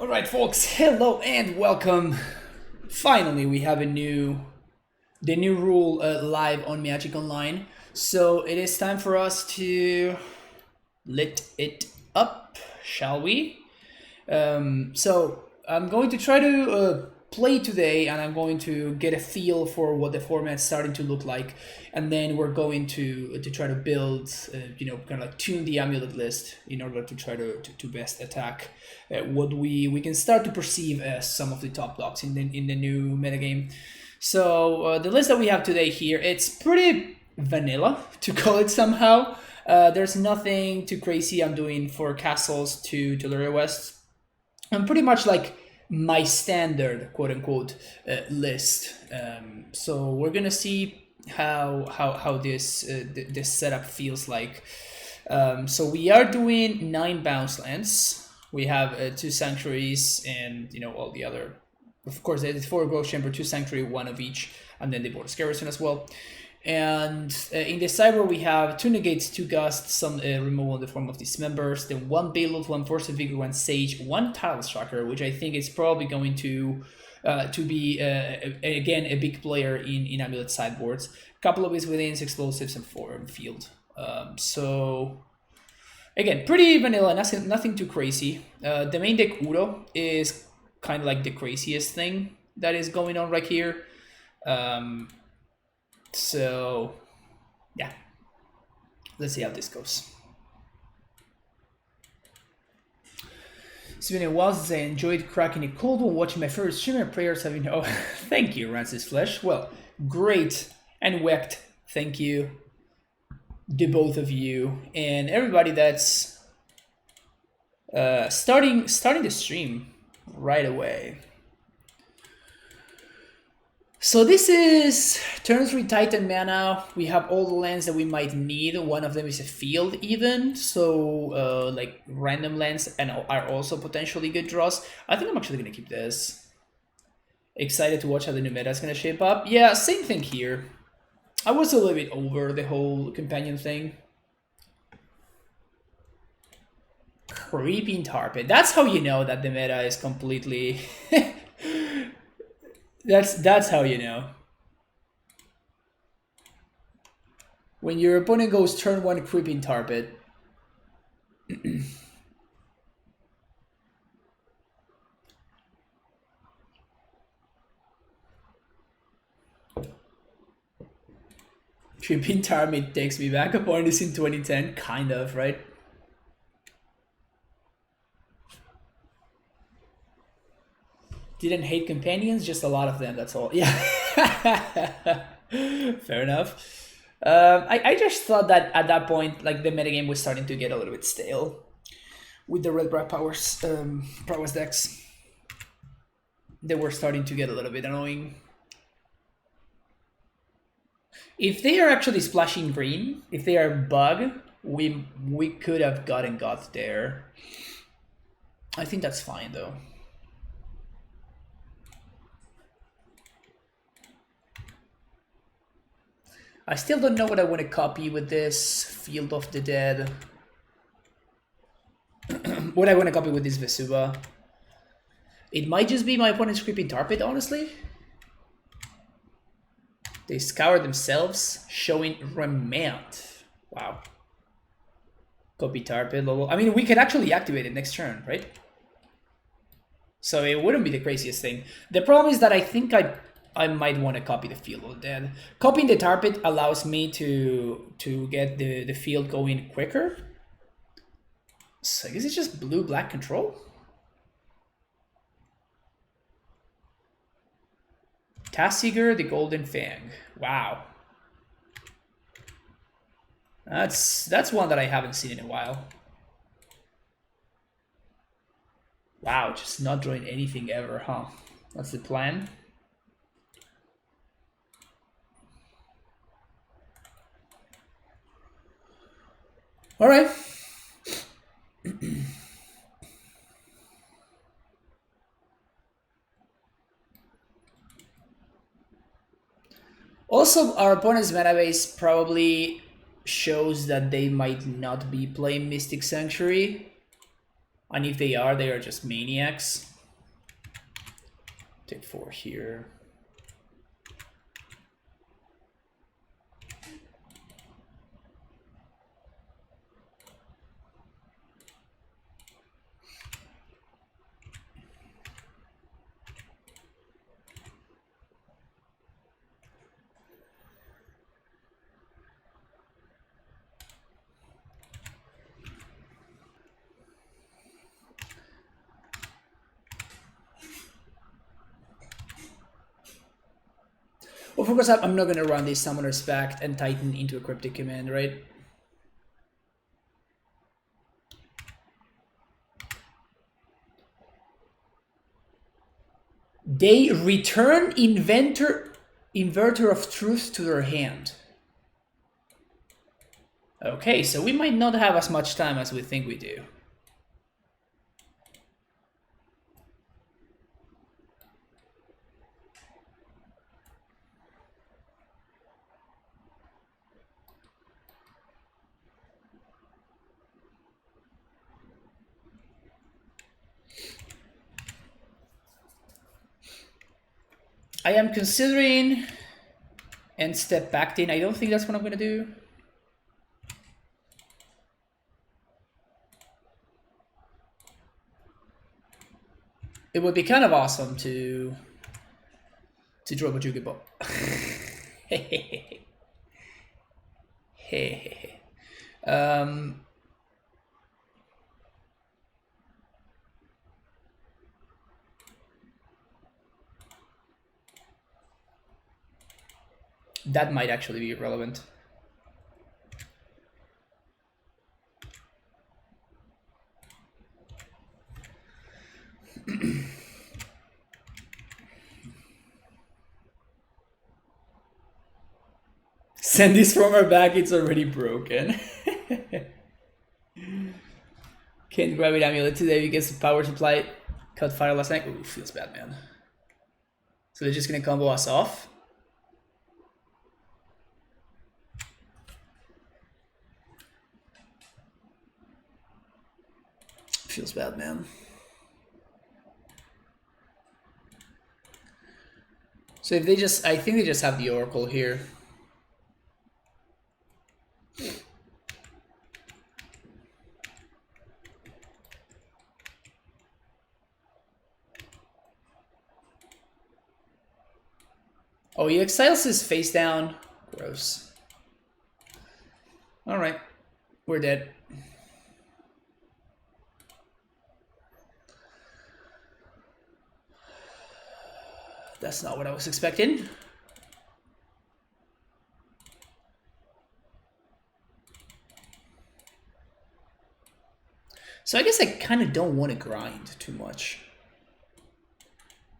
Alright folks, hello and welcome. Finally we have the new rule live on Magic Online. So it is time for us to lit it up, shall we? So I'm going to try to play today, and I'm going to get a feel for what the format's starting to look like, and then we're going to try to build, kind of like tune the amulet list in order to try to best attack what we can start to perceive as some of the top blocks in the new metagame. So the list that we have today here, it's pretty vanilla to call it somehow. There's nothing too crazy I'm doing for castles to Luria West. I'm pretty much like my standard quote unquote list. So we're gonna see how this setup feels like. So we are doing 9 bounce lands. We have 2 sanctuaries and all the other. Of course, there's 4 growth chamber, 2 sanctuary, 1 of each, and then the Boros garrison as well. And in the sideboard we have 2 negates, 2 gusts, some removal in the form of dismembers, then 1 Bailout, 1 Force of Vigor, 1 Sage, 1 Tidal Tracker, which I think is probably going to be again a big player in Amulet sideboards. A couple of within explosives and 4 in field. So again, pretty vanilla, nothing too crazy. The main deck Uro is kind of like the craziest thing that is going on right here. So, yeah, let's see how this goes. It's been a while since I enjoyed cracking a cold one watching my favorite streamer. Prayers have been... Oh, thank you, Rancis Flesh. Well, great and whacked. Thank you, the both of you and everybody that's starting the stream right away. So this is turn 3 Titan mana. We have all the lands that we might need. One of them is a field even. So like random lands and are also potentially good draws. I think I'm actually going to keep this. Excited to watch how the new meta is going to shape up. Yeah, same thing here. I was a little bit over the whole companion thing. Creeping Tar Pit. That's how you know that the meta is completely... That's how you know. When your opponent goes turn 1 Creeping Tar Pit. Creeping Tar Pit takes me back. Opponent is in 2010, kind of, right? Didn't hate companions, just a lot of them, that's all. Yeah. Fair enough. I just thought that at that point, like the metagame was starting to get a little bit stale with the red black prowess decks. They were starting to get a little bit annoying. If they are actually splashing green, if they are bug, we could have got there. I think that's fine though. I still don't know what I want to copy with this Field of the Dead. What I want to copy with this Vesuva. It might just be my opponent's Creeping Tar Pit, honestly. They scour themselves, showing Remand. Wow. Copy Tar Pit. I mean, we could actually activate it next turn, right? So it wouldn't be the craziest thing. The problem is that I think I might want to copy the Field of the Dead. Copying the Tar Pit allows me to get the field going quicker. So I guess it's just blue-black control. Tassiger, the Golden Fang. Wow. That's one that I haven't seen in a while. Wow, just not drawing anything ever, huh? That's the plan. All right. Also, our opponent's mana base probably shows that they might not be playing Mystic Sanctuary. And if they are just maniacs. Take 4 here. Well, of course, I'm not going to run this Summoner's Pact and Titan into a Cryptic Command, right? They return Inverter of Truth to their hand. Okay, so we might not have as much time as we think we do. I am considering and step back in. I don't think that's what I'm going to do. It would be kind of awesome to drop a Jugibot. That might actually be relevant. Send this from our back, it's already broken. Can't grab it amulet today because the power supply cut fire last night. Ooh, feels bad, man. So they're just gonna combo us off. Feels bad, man. So if they just, I think they just have the Oracle here. Oh, he exiles his face down. Gross. Alright. We're dead. That's not what I was expecting. So I guess I kind of don't want to grind too much.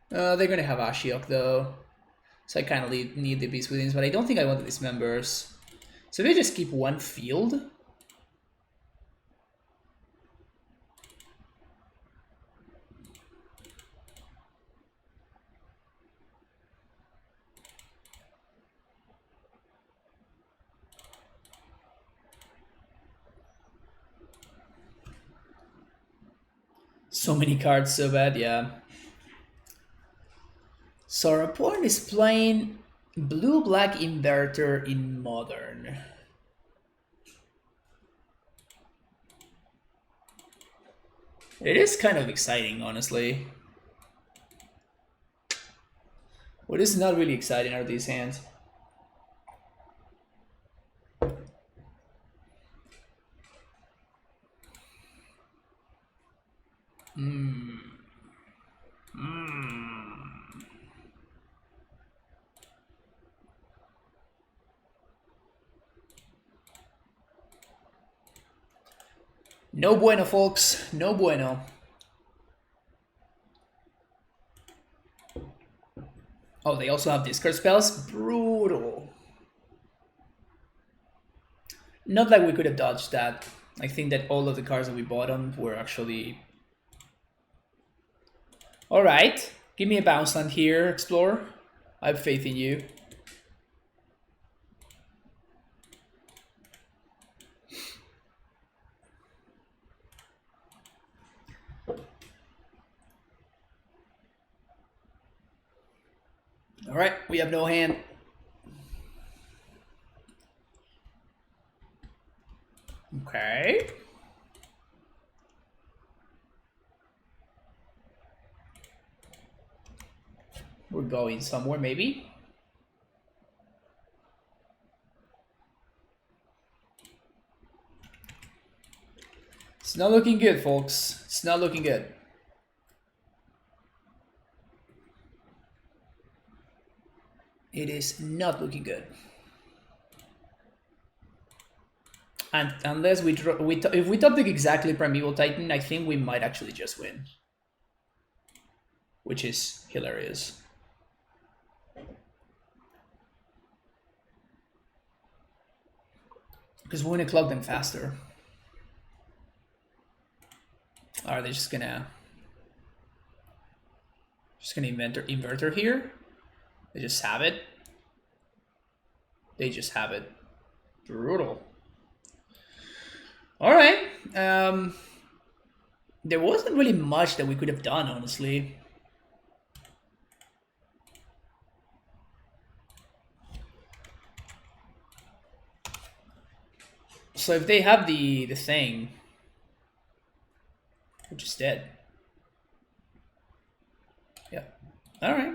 They're going to have Ashiok though. So I kind of need the Beast Within, but I don't think I want the Dismembers. So we just keep one field. So many cards, so bad, yeah. So our opponent is playing blue-black Inverter in Modern. It is kind of exciting, honestly. What is not really exciting are these hands. No bueno, folks. No bueno. Oh, they also have discard spells? Brutal. Not like we could have dodged that. I think that all of the cards that we bought on were actually... Alright. Give me a bounce land here, Explorer. I have faith in you. All right, we have no hand. Okay. We're going somewhere, maybe. It's not looking good, folks. It's not looking good. It is not looking good. And unless if we top deck exactly Primeval Titan, I think we might actually just win. Which is hilarious. Because we're gonna clock them faster. Are they just gonna inverter here? They just have it. They just have it. Brutal. All right. There wasn't really much that we could have done, honestly. So if they have the thing, we're just dead. Yeah. All right.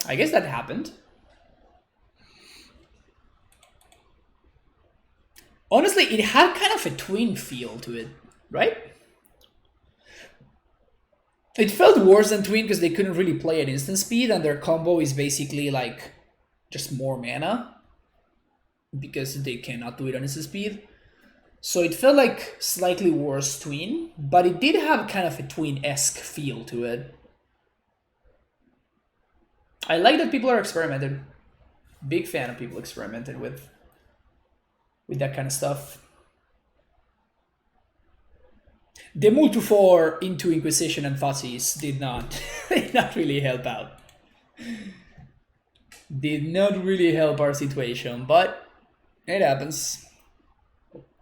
I guess that happened. Honestly, it had kind of a twin feel to it, right? It felt worse than twin because they couldn't really play at instant speed, and their combo is basically like just more mana because they cannot do it on instant speed. So it felt like slightly worse twin, but it did have kind of a twin-esque feel to it. I like that people are experimenting. Big fan of people experimenting with that kind of stuff. The multi-4 into Inquisition and Fuzzies did not really help out. Did not really help our situation, but it happens.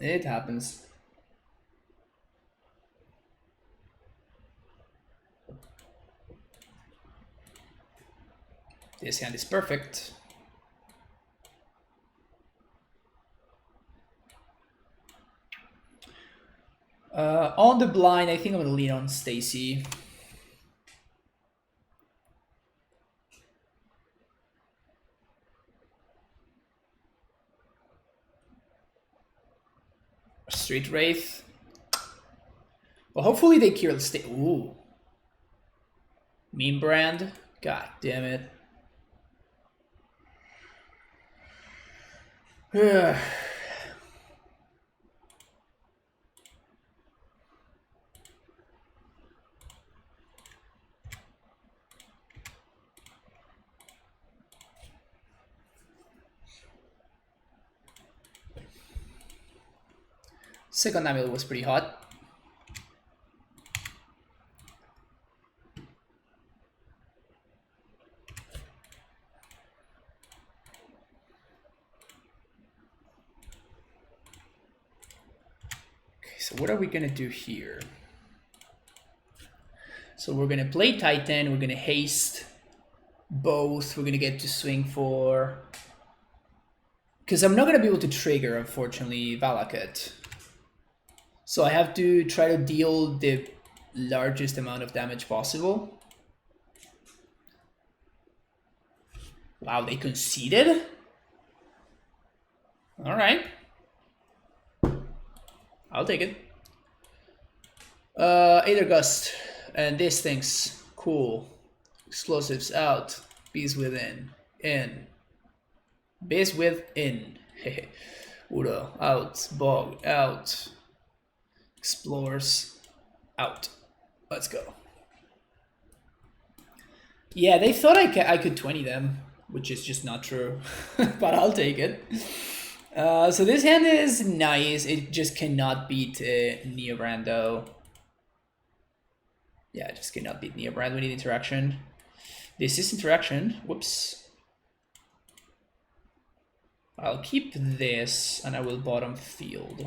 It happens. This hand is perfect. On the blind, I think I'm gonna lean on Stacy. Street Wraith. Well, hopefully they kill Stacy. Ooh. Neobrand. God damn it. Second Amulet was pretty hot. Okay, so what are we gonna do here? So we're gonna play Titan, we're gonna haste both, we're gonna get to swing for... Because I'm not gonna be able to trigger, unfortunately, Valakut. So I have to try to deal the largest amount of damage possible. Wow, they conceded? Alright. I'll take it. Aether Gust. And this thing's cool. Explosives out. Beast within. In. Beast within. Uro out. Bog out. Explores out. Let's go. Yeah, they thought I could 20 them, which is just not true. But I'll take it. So this hand is nice. It just cannot beat Neobrand though. Yeah, just cannot beat Neobrand. We need interaction. This is interaction. Whoops. I'll keep this and I will bottom field.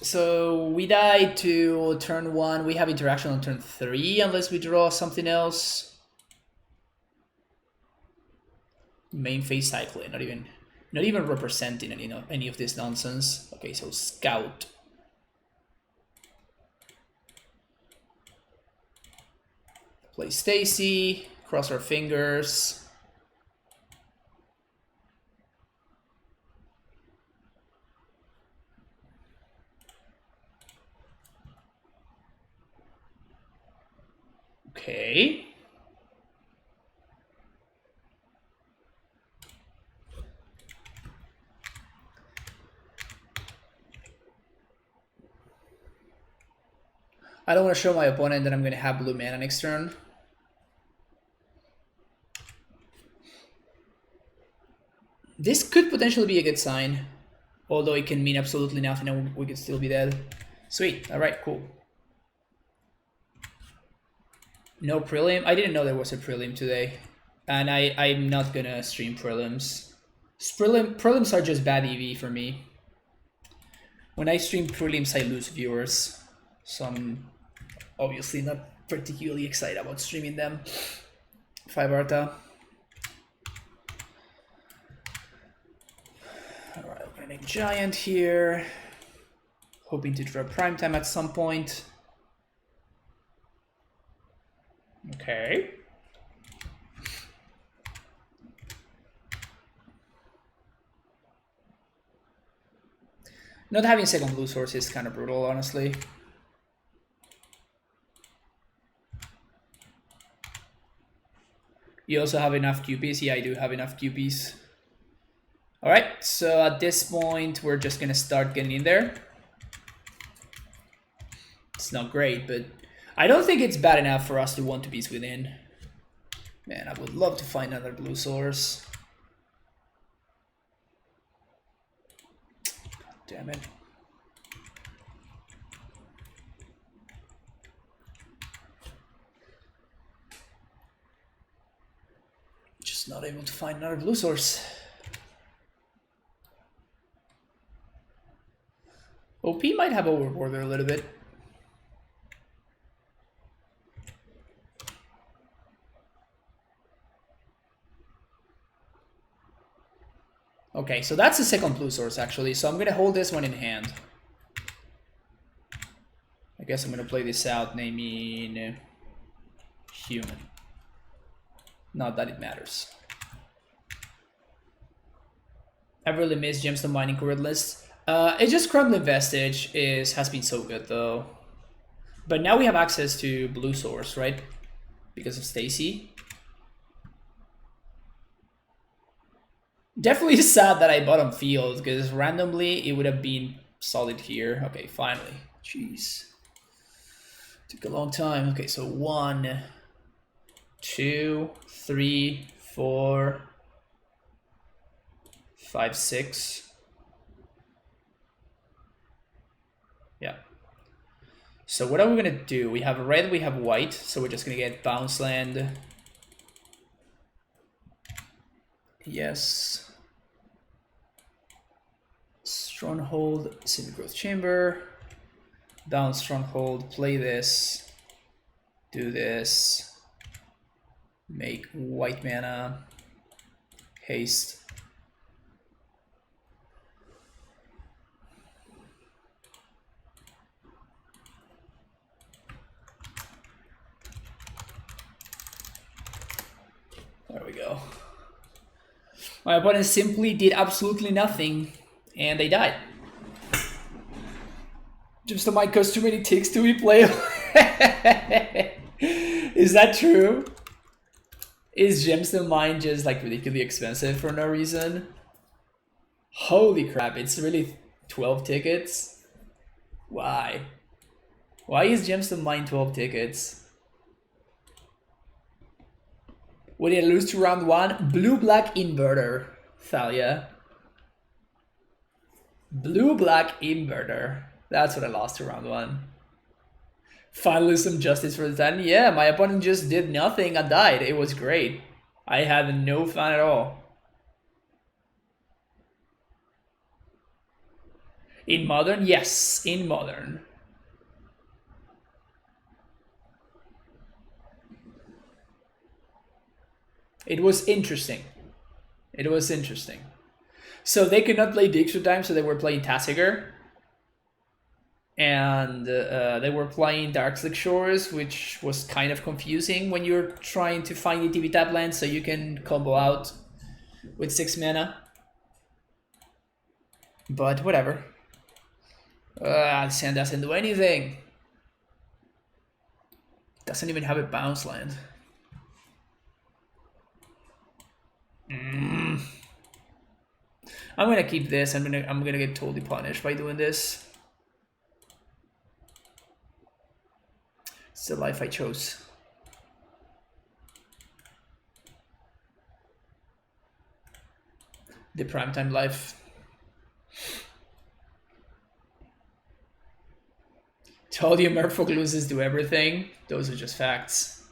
So we died to turn 1. We have interaction on turn 3 unless we draw something else. Main phase cycling, not even representing any of this nonsense. Okay, so scout. Play Stacy, cross our fingers. Okay. I don't want to show my opponent that I'm going to have blue mana next turn. This could potentially be a good sign, although it can mean absolutely nothing and we could still be dead. Sweet. All right, cool. No prelim? I didn't know there was a prelim today. And I'm not going to stream prelims. Prelims are just bad EV for me. When I stream prelims, I lose viewers. So I'm obviously not particularly excited about streaming them. 5 Arta. Alright, we're gonna make Giant here. Hoping to draw Primetime at some point. Okay. Not having second blue source is kind of brutal, honestly. You also have enough QPs? Yeah, I do have enough QPs. Alright, so at this point, we're just gonna start getting in there. It's not great, but I don't think it's bad enough for us to want to be within. Man, I would love to find another blue source. God damn it. Just not able to find another blue source. OP might have overboarded a little bit. Okay, so that's the second blue source actually, so I'm gonna hold this one in hand. I guess I'm gonna play this out, naming human. Not that it matters. I really miss Gemstone Mining current list. It's just Crumbling Vestige has been so good though. But now we have access to blue source, right? Because of Stacy. Definitely sad that I bought on field, because randomly it would have been solid here. Okay, finally. Jeez. Took a long time. Okay, so 1, 2, 3, 4, 5, 6. Yeah. So what are we gonna do? We have red, we have white, so we're just gonna get bounce land. Yes. Stronghold, Civic Growth Chamber. Bounce Stronghold, play this. Do this. Make white mana. Haste. There we go. My opponent simply did absolutely nothing, and they died. Just the mic costs too many ticks to be playable. Is that true? Is Gemstone Mine just like ridiculously expensive for no reason? Holy crap, it's really 12 tickets? Why? Why is Gemstone Mine 12 tickets? What did I lose to round 1? Blue-black Inverter, Thalia. Blue-black Inverter. That's what I lost to round 1. Finally some justice for the time. Yeah, my opponent just did nothing and died. It was great. I had no fun at all. In Modern? Yes, in Modern. It was interesting. It was interesting. So they could not play the extra time, so they were playing Tassiger. And they were playing Darkslick Shores, which was kind of confusing when you're trying to find ETB tap lands so you can combo out with 6 mana. But whatever. Sand doesn't do anything. Doesn't even have a bounce land. I'm gonna keep this. I'm gonna get totally punished by doing this. It's the life I chose. The primetime life. Told you Merfolk loses to everything. Those are just facts.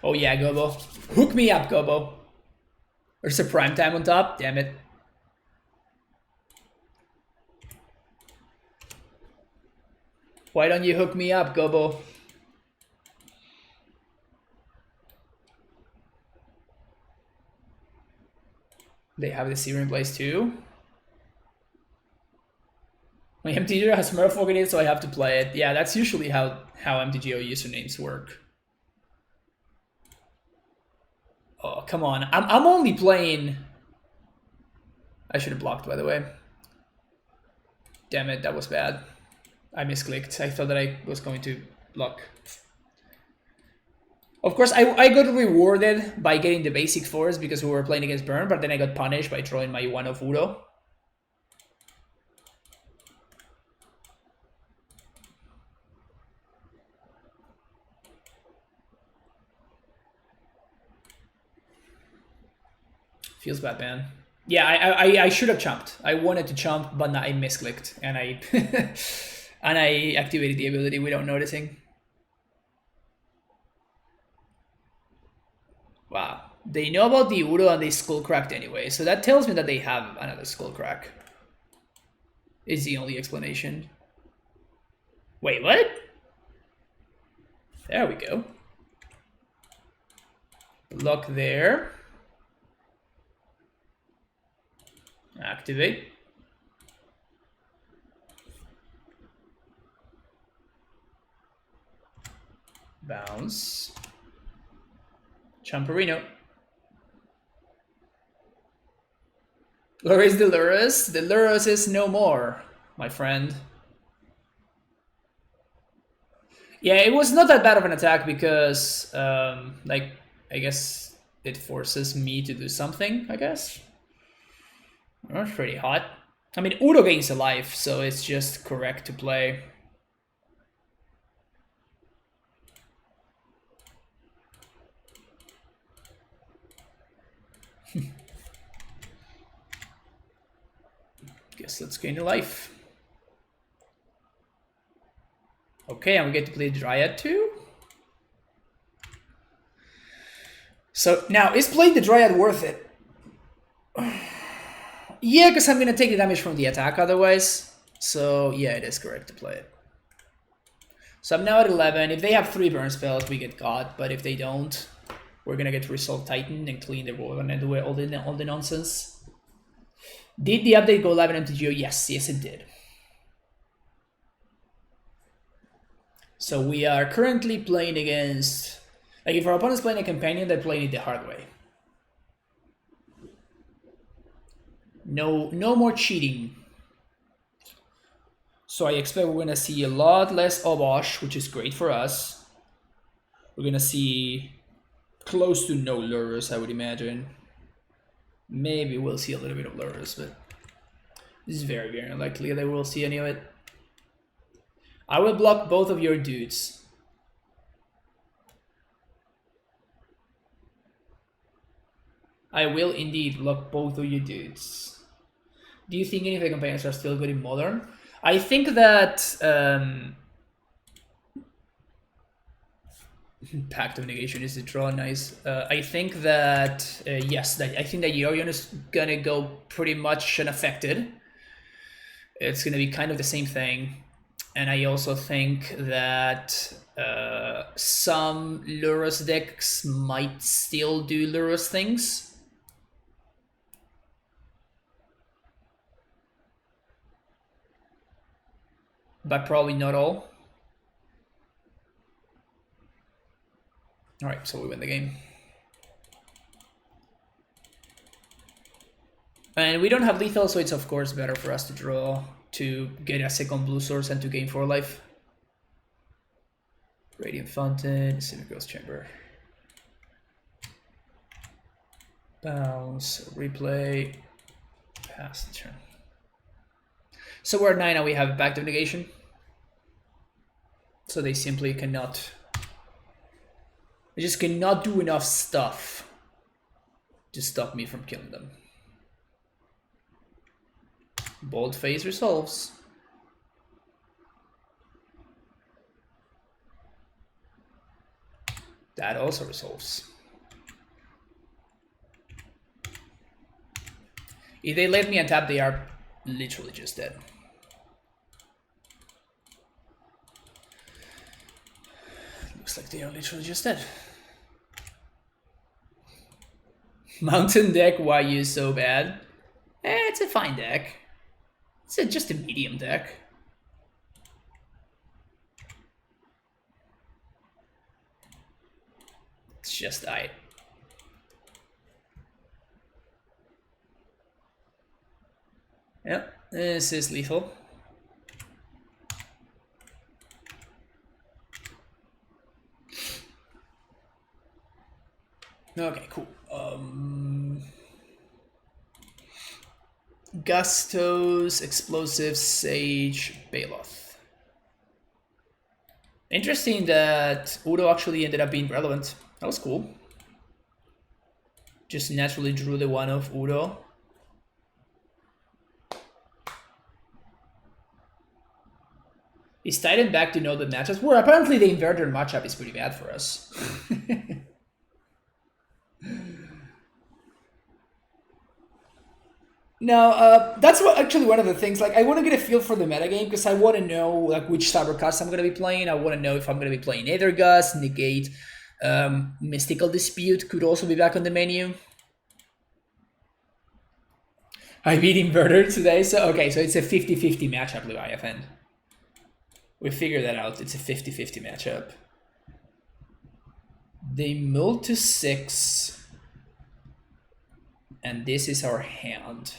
Oh yeah, Gobo. Hook me up, Gobo. There's a primetime on top. Damn it. Why don't you hook me up, Gobo? They have the Seer in place too. My MTGO has Merfolk in it, so I have to play it. Yeah, that's usually how MTGO usernames work. Oh, come on. I'm only playing... I should have blocked, by the way. Damn it, that was bad. I misclicked. I thought that I was going to block. Of course, I got rewarded by getting the basic force because we were playing against Burn, but then I got punished by throwing my 1 of Uro. Feels bad, man. Yeah, I should have chumped. I wanted to chump, but I misclicked, and I and I activated the ability without noticing. Wow. They know about the Uro and they skull cracked anyway, so that tells me that they have another skull crack. Is the only explanation. Wait, what? There we go. Block there. Activate. Bounce. Champerino. Where is the Lurrus? The Lurrus is no more, my friend. Yeah, it was not that bad of an attack because, like, I guess it forces me to do something, I guess. That's pretty hot. I mean, Udo gains a life, so it's just correct to play. Guess let's gain a life. Okay, and we get to play Dryad too? So now, is playing the Dryad worth it? Yeah, because I'm going to take the damage from the attack otherwise. So yeah, it is correct to play it. So I'm now at 11. If they have 3 burn spells, we get caught. But if they don't, we're going to get Resolve Titan and clean the roll and do away all the nonsense. Did the update go live on MTGO? Yes, it did. So we are currently playing against... Like, if our opponent's playing a companion, they're playing it the hard way. No more cheating. So I expect we're going to see a lot less Obosh, which is great for us. We're going to see close to no Lurrus, I would imagine. Maybe we'll see a little bit of Lurrus, but this is very, very unlikely that we'll see any of it. I will block both of your dudes. I will indeed block both of your dudes. Do you think any of the companions are still good in Modern? I think that... Pact of Negation is the draw, nice. I think that, yes, I think that Yorion is gonna go pretty much unaffected. it's going to be kind of the same thing. And I also think that some Lurus decks might still do Lurus things. But probably not all. Alright, so we win the game. And we don't have lethal, so it's of course better for us to draw to get a second blue source and to gain 4 life. Radiant Fountain, Civic Ghost Chamber. Bounce, replay, pass the turn. So we're at 9 and we have back to negation. So they simply cannot. They just cannot do enough stuff to stop me from killing them. Bold Phase resolves. That also resolves. If they let me untap, they are literally just dead. Looks like they are literally just dead. Mountain deck, why you so bad? It's a fine deck. It's just a medium deck. It's just Yep, this is lethal. Okay, cool. Gustos, Explosive, Sage, Baloth. Interesting that Udo actually ended up being relevant. That was cool. Just naturally drew the one of Udo. Is Titan back to know the matchups? Well, apparently the Inverter matchup is pretty bad for us. No, that's actually one of the things. Like, I want to get a feel for the metagame because I want to know like which cyber cards I'm going to be playing. I want to know if I'm going to be playing Aethergust, Negate, Mystical Dispute could also be back on the menu. I beat Inverter today, so okay, so it's a 50-50 matchup, Leviathan. We figured that out. It's a 50-50 matchup. They mill to 6, and this is our hand.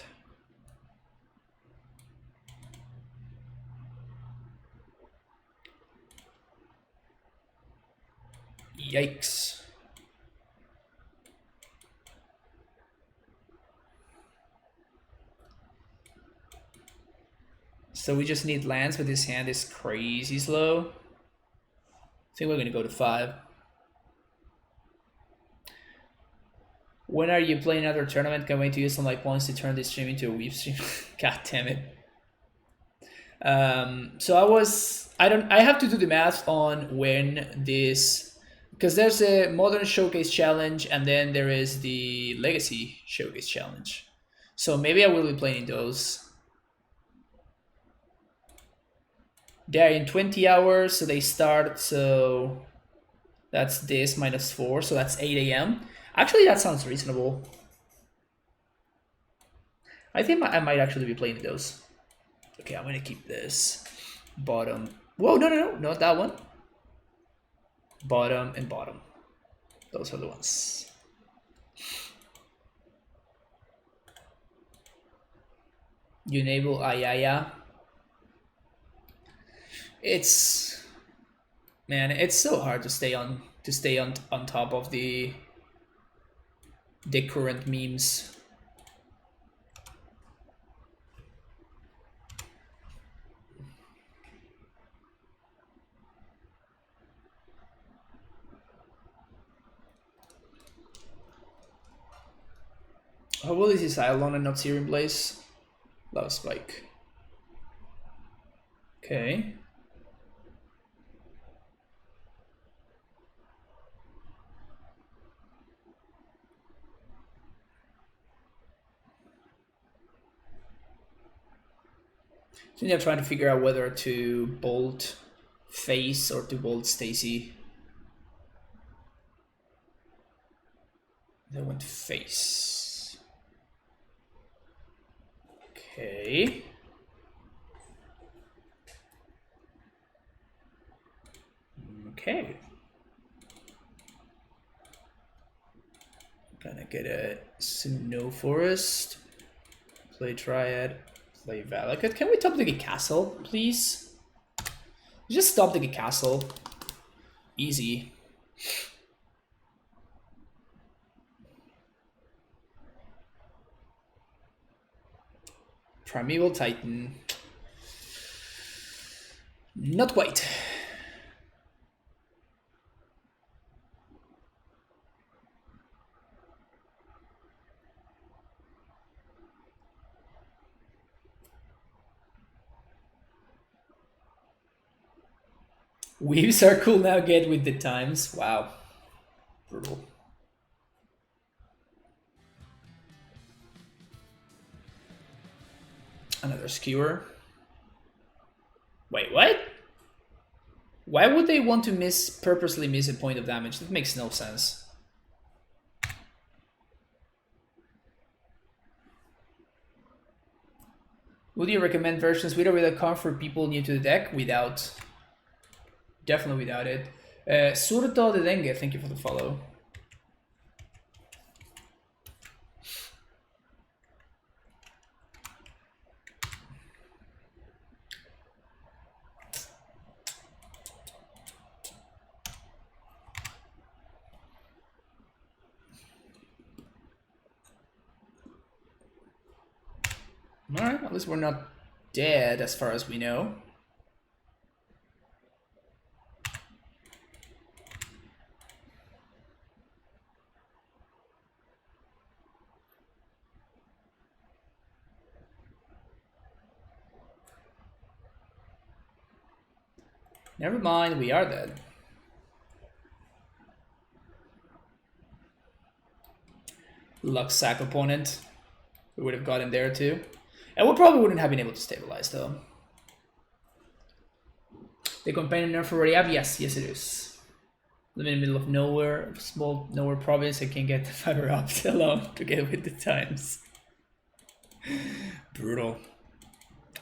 Yikes. So we just need lands, but this hand is crazy slow. I think we're going to go to 5. When are you playing another tournament? Can't wait to use some like points to turn this stream into a weep stream. God damn it. So I have to do the math on when this, because there's a Modern Showcase Challenge and then there is the Legacy Showcase Challenge. So maybe I will be playing those. They're in 20 hours, so they start, so that's this minus 4, so that's 8 a.m. Actually, that sounds reasonable. I think I might actually be playing those. Okay, I'm gonna keep this. Bottom. Whoa, no, not that one. Bottom and bottom. Those are the ones. You enable Ayaya. It's, man, it's so hard to stay on top of the current memes. How well is this Ion and not Searing Blaze? Love Spike. Okay. I think they're trying to figure out whether to bolt Face or to bolt Stacy. They went Face. Okay. Okay. Gonna get a Snow Forest. Play Triad. Play Valakut. Can we top the castle, please? Just stop the castle. Easy. Primeval Titan. Not quite. Weaves are cool now, get with the times. Wow. Brutal. Another skewer. Wait, what? Why would they want to purposely miss a point of damage? That makes no sense. Would you recommend versions with or without comp for people new to the deck? Without. Definitely without it. Surto de Dengue, thank you for the follow. Alright, at least we're not dead as far as we know. Never mind, we are dead. Luck sack opponent. We would have got him there too. And we probably wouldn't have been able to stabilize though. The companion nerf already up? Yes, yes it is. I'm in the middle of nowhere, small nowhere province. I can get the fiber up alone to get with the times. Brutal.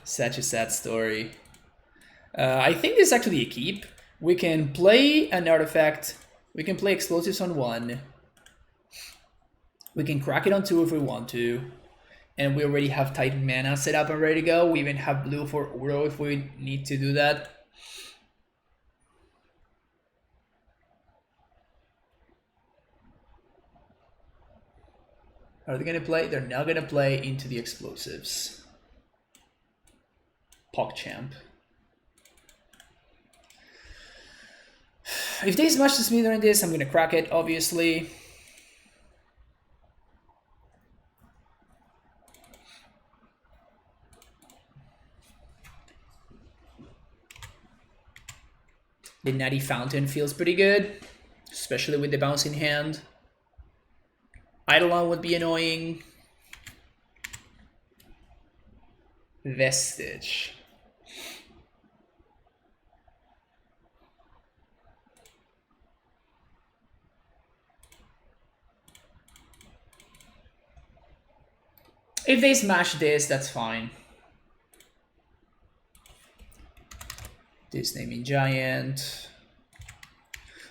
Such a sad story. I think this is actually a keep. We can play an artifact. We can play explosives on 1. We can crack it on 2 if we want to. And we already have Titan mana set up and ready to go. We even have blue for Uro if we need to do that. Are they going to play? They're not going to play into the explosives. PogChamp. If they smash the Smither in this, I'm going to crack it, obviously. The Natty Fountain feels pretty good, especially with the bouncing hand. Eidolon would be annoying. Vestige. If they smash this, that's fine. This naming giant.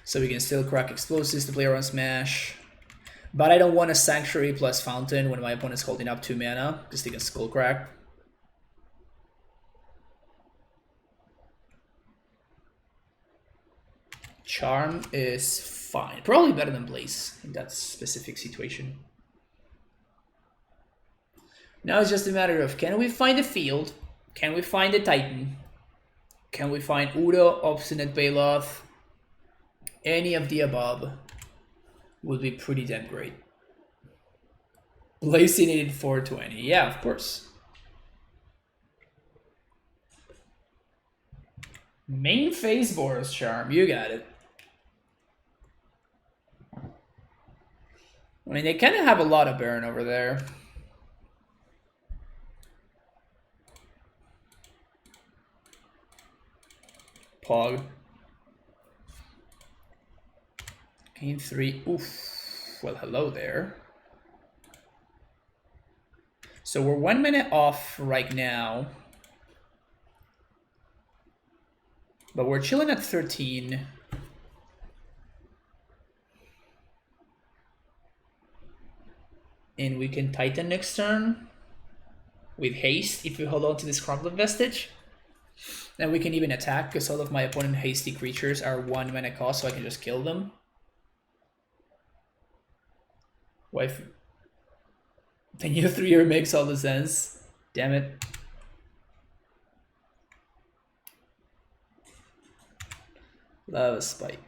So we can still crack explosives to play around smash. But I don't want a Sanctuary plus Fountain when my opponent's holding up 2 mana, because they can skull crack. Charm is fine. Probably better than Blaze in that specific situation. Now it's just a matter of, can we find the field? Can we find the Titan? Can we find Uro, Obstinate Baloth? Any of the above would be pretty damn great. Blazing it in 420. Yeah, of course. Main phase Boros Charm. You got it. I mean, they kind of have a lot of burn over there. Pog. Game 3. Oof. Well, hello there. So we're 1 minute off right now. But we're chilling at 13. And we can Titan next turn with haste if we hold on to this Crumbling Vestige. And we can even attack because all of my opponent hasty creatures are 1 mana cost, so I can just kill them. Wife. The new 3-year makes all the sense. Damn it. Love a spike.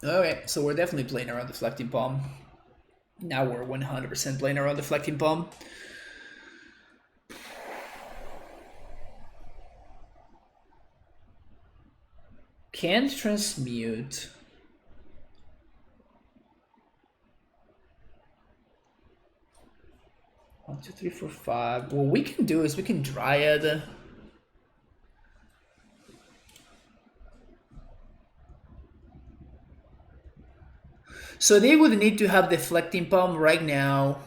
Okay, so we're definitely playing around Deflecting Palm. Now we're 100% playing around Deflecting Palm. Can't transmute. One, two, three, four, five. What we can do is we can Dryad. So they would need to have Deflecting Palm right now.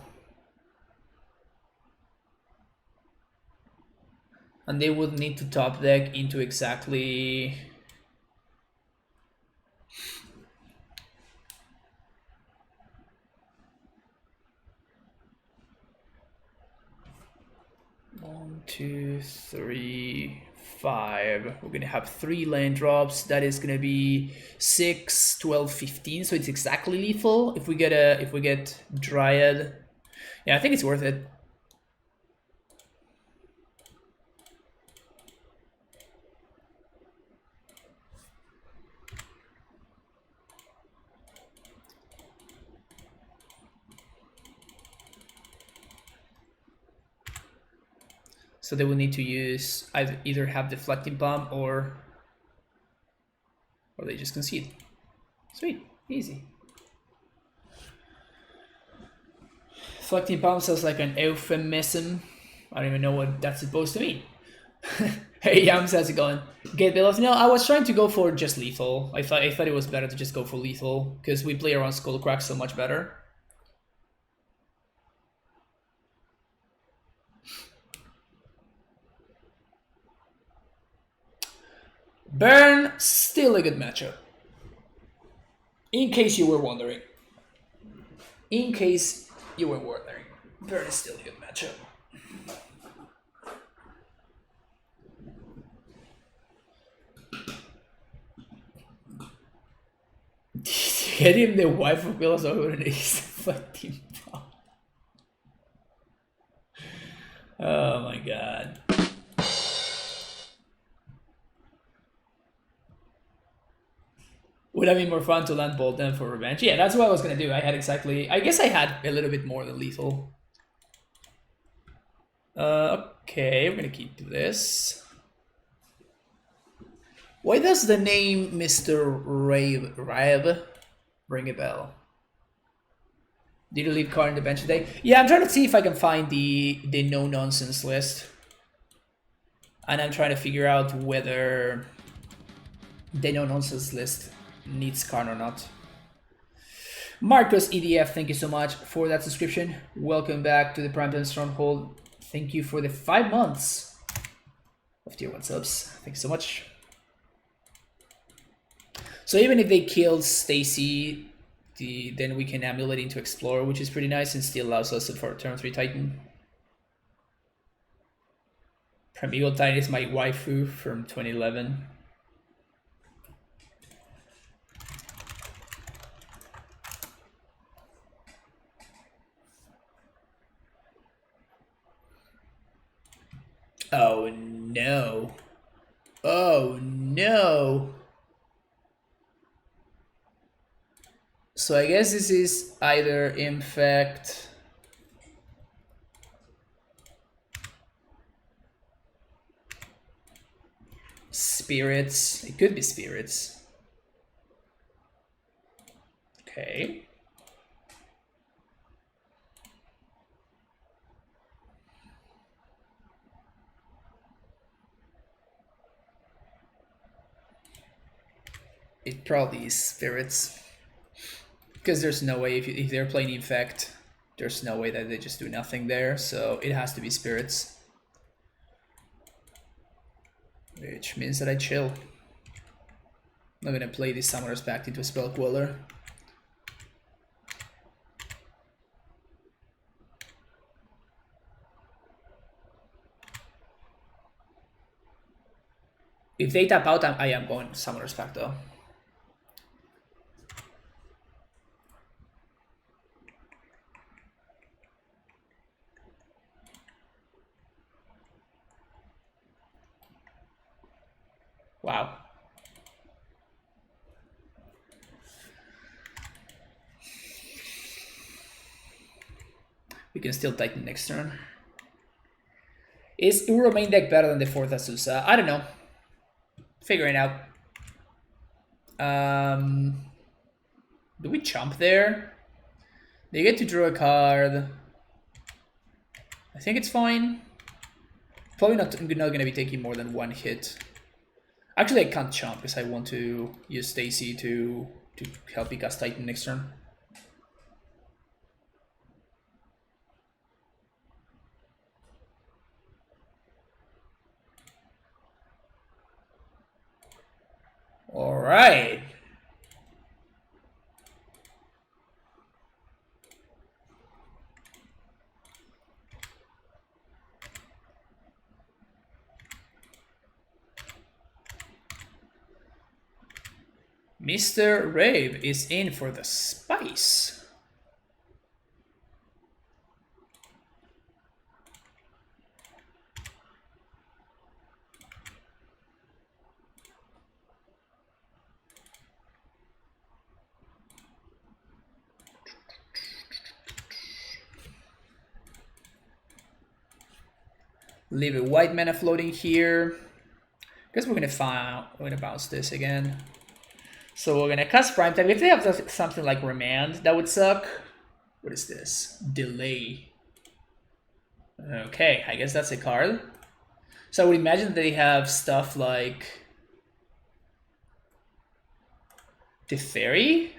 And they would need to top deck into exactly... One, two, three, five. We're gonna have 3 land drops. That is gonna be 6, 12, 15. So it's exactly lethal if we get Dryad. Yeah, I think it's worth it. So they will need to use either have Deflecting Bomb or they just concede. Sweet, easy. Deflecting Bomb sounds like an euphemism. I don't even know what that's supposed to mean. Hey Yams, how's it going? Get Bill. No, I was trying to go for just lethal. I thought it was better to just go for lethal because we play around Skullcrack so much better. Burn, still a good matchup. In case you were wondering. In case you were wondering. Burn is still a good matchup. Get him the wife of Bills over and he's fucking bomb. Oh my god. Would have been more fun to land Bolt than for revenge. Yeah, that's what I was gonna do. I guess I had a little bit more than lethal. Okay, we're gonna keep this. Why does the name Mr. Rave ring a bell? Did you leave card in the bench today? Yeah, I'm trying to see if I can find the no-nonsense list. And I'm trying to figure out whether the no-nonsense list needs card or not. Marcos EDF, thank you so much for that subscription. Welcome back to the Primetime Stronghold. Thank you for the 5 months of tier 1 subs. Thanks so much. So even if they killed Stacy, then we can emulate into Explorer, which is pretty nice and still allows us for turn 3 Titan. Primeval Titan is my waifu from 2011. Oh no. Oh no. So I guess this is either Infect Spirits. It could be Spirits. Okay. It probably is spirits. Because there's no way, if they're playing Infect, there's no way that they just do nothing there, so it has to be spirits. Which means that I chill. I'm not gonna play these summoners back into a spell queller. If they tap out, I am going summoners back though. Wow. We can still Titan next turn. Is Uro main deck better than the 4th Azusa? I don't know. Figuring out. Do we chump there? They get to draw a card. I think it's fine. Probably not going to be taking more than one hit. Actually, I can't chump because I want to use Stacy to help me cast Titan next turn. All right. Mr. Rave is in for the spice. Leave a white mana floating here. Guess we're gonna bounce this again. So we're gonna cast Prime Time. If they have something like Remand, that would suck. What is this? Delay. Okay, I guess that's a card. So I would imagine they have stuff like Teferi.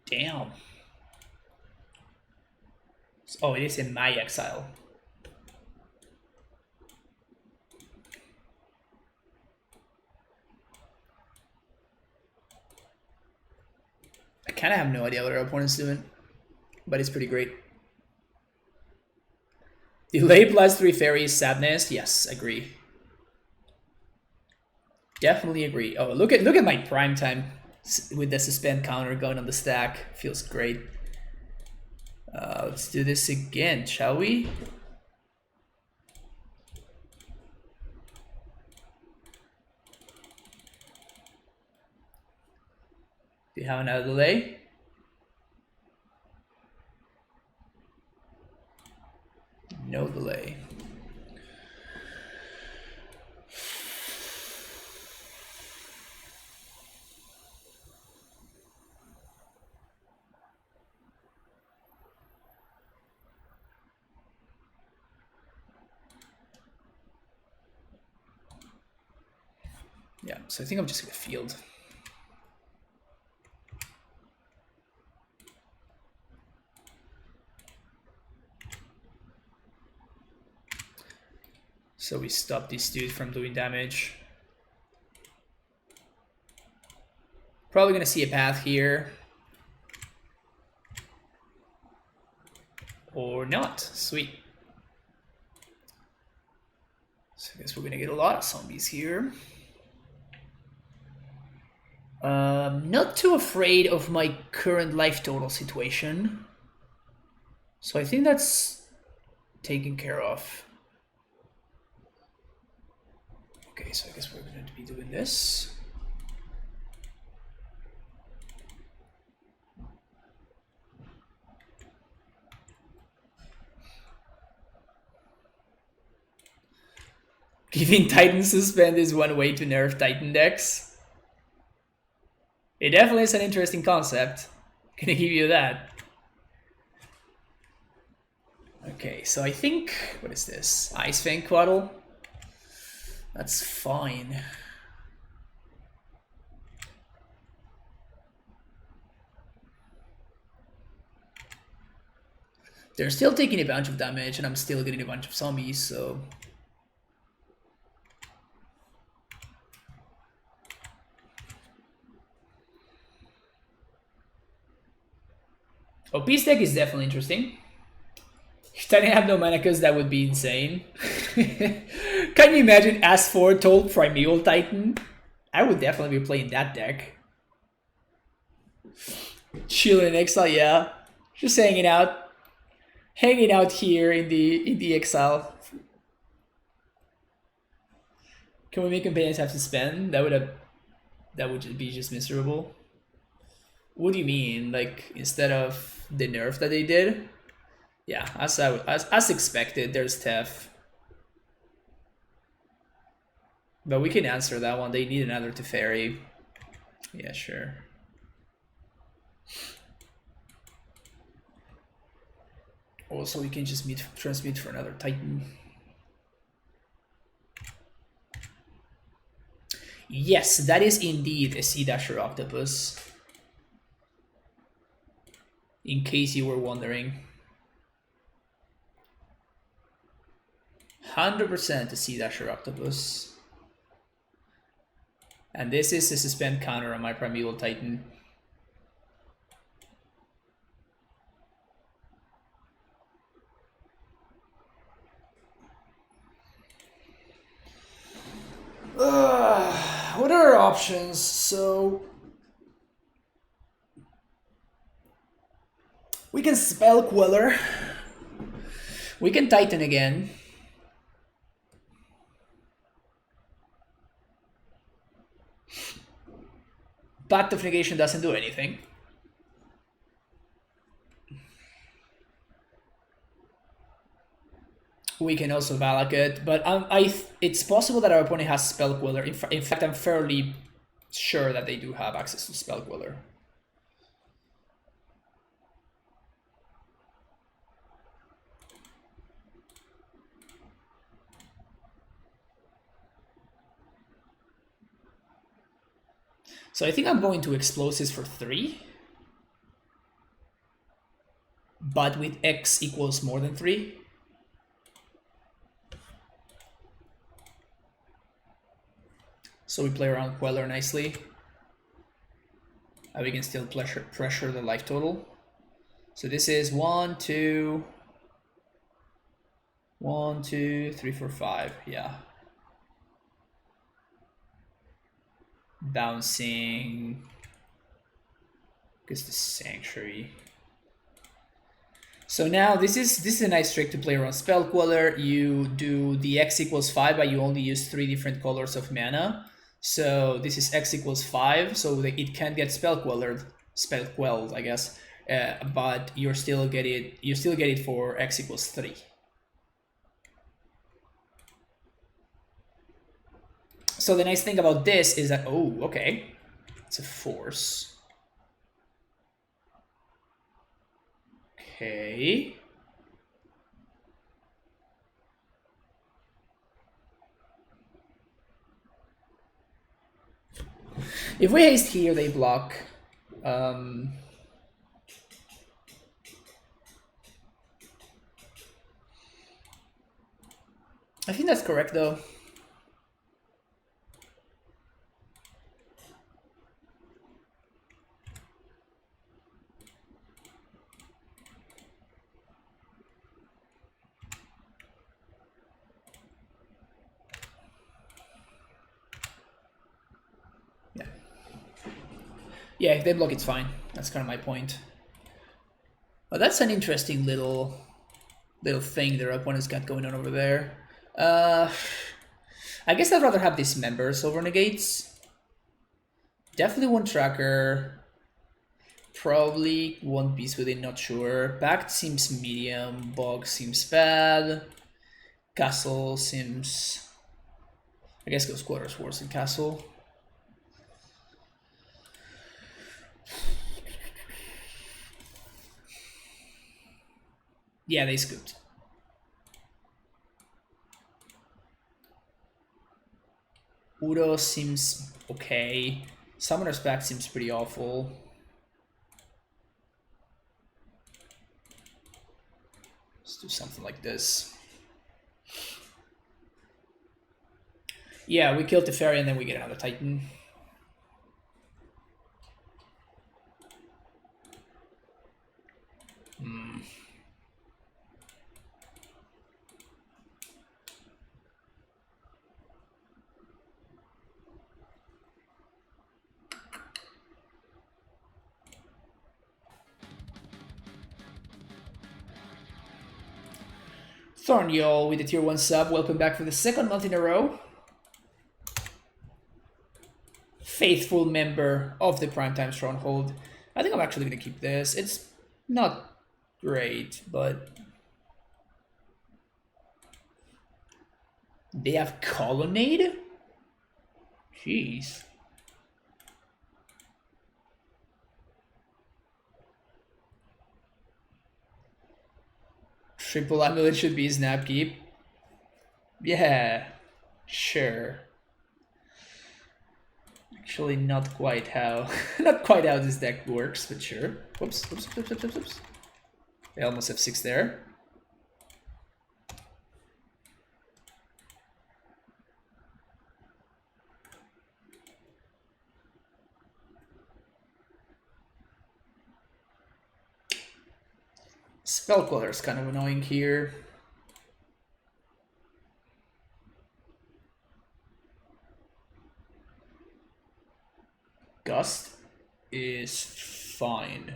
Damn. Oh, it is in my exile. I kind of have no idea what our opponent's doing, but it's pretty great. Delay plus 3 fairies, sadness. Yes, agree. Definitely agree. Oh, look at my prime time with the suspend counter going on the stack. Feels great. Let's do this again, shall we? Do you have another delay? No delay. Yeah, so I think I'm just gonna field. So we stop this dude from doing damage. Probably gonna see a path here. Or not. Sweet. So I guess we're gonna get a lot of zombies here. Not too afraid of my current life total situation. So I think that's taken care of. Okay, so I guess we're going to be doing this. Giving Titan Suspend is one way to nerf Titan decks. It definitely is an interesting concept. Gonna give you that. Okay, so I think, what is this? Ice Fang Quaddle? That's fine. They're still taking a bunch of damage, and I'm still getting a bunch of zombies, so... OP's deck is definitely interesting. If Titan have no mana, because that would be insane. Can you imagine S4 told Primeval Titan? I would definitely be playing that deck. Chilling in exile, yeah. Just hanging out. Hanging out here in the exile. Can we make companions have to spend? That would be just miserable. What do you mean? Like instead of the nerf that they did? Yeah, as expected, there's Tef. But we can answer that one. They need another Teferi. Yeah, sure. Also, we can just transmute for another Titan. Yes, that is indeed a Sea Dasher Octopus. In case you were wondering. 100% a Sea Dasher Octopus. And this is a suspend counter on my Primeval Titan. What are our options? So we can Spell Queller. We can Titan again. Pact of Negation doesn't do anything. We can also Valak it, but it's possible that our opponent has Spell Queller. In fact, I'm fairly sure that they do have access to Spell Queller. So I think I'm going to Explosives for 3. But with X equals more than 3. So we play around Queller nicely. And we can still pressure the life total. So this is 1, 2, 1, 2, 3, 4, 5. Yeah. Bouncing. Because the Sanctuary. So now this is a nice trick to play around Spell Queller. You do the X equals 5, but you only use 3 different colors of mana. So this is X equals 5, so it can get spell quelled, I guess. But you still get it for X equals 3. So the nice thing about this is that, oh, okay, it's a force. Okay. If we haste here, they block. I think that's correct, though. Yeah, if they block, it's fine. That's kind of my point. But that's an interesting little thing their opponent's got going on over there. I guess I'd rather have these members over negates. Definitely one tracker. Probably one Beast Within, not sure. Pact seems medium. Bog seems bad. Castle seems I guess goes Quarters, Wars, and Castle. Yeah, they scooped. Udo seems okay. Summoner's Pact seems pretty awful. Let's do something like this. Yeah, we killed the fairy and then we get another Titan. Thorn Y'all with the tier 1 sub. Welcome back for the second month in a row. Faithful member of the Primetime Stronghold. I think I'm actually going to keep this. It's not great, but... They have Colonnade? Jeez. Triple Amulet should be Snapkeep. Yeah, sure. Actually, not quite how this deck works, but sure. Whoops. They almost have 6 there. Spellcaller is kind of annoying here. Gust is fine.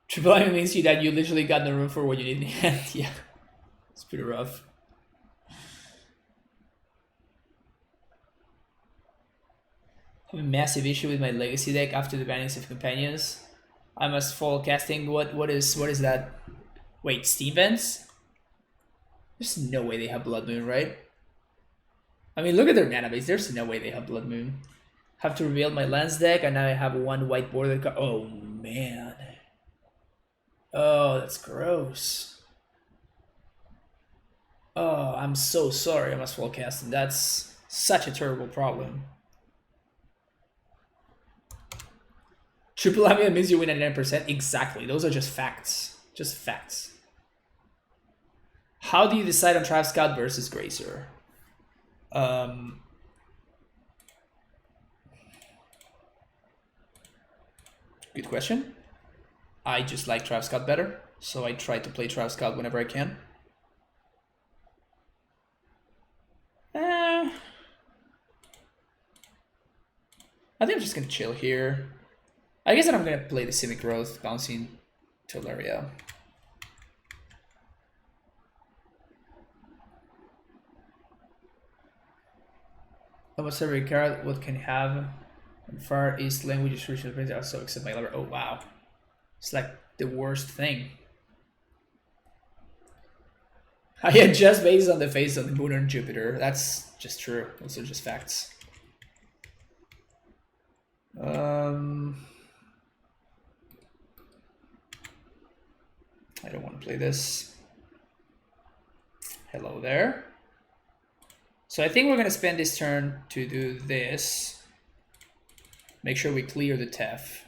Triple I means you that you literally got no room for what you need in the hand. Yeah, it's pretty rough. I have a massive issue with my legacy deck after the bannings of companions. I must fall casting. What is that? Wait, Steam Vents? There's no way they have Blood Moon, right? I mean, look at their mana base. There's no way they have Blood Moon. Have to reveal my lands deck, and now I have 1 white border card. Oh man. Oh, that's gross. Oh, I'm so sorry. I must fall casting. That's such a terrible problem. Triple Amia means you win 99%. Exactly. Those are just facts. Just facts. How do you decide on Trav Scout versus Grazer? Good question. I just like Trav Scout better, so I try to play Trav Scout whenever I can. I think I'm just gonna chill here. I guess that I'm gonna play the Cynic Growth, bouncing Teleria. Almost every card, what can you have? And Far East languages research also accept my lover. Oh wow. It's like the worst thing. I adjust based on the face of the moon and Jupiter. That's just true. Those are just facts. I don't want to play this. Hello there. So I think we're gonna spend this turn to do this. Make sure we clear the Tef.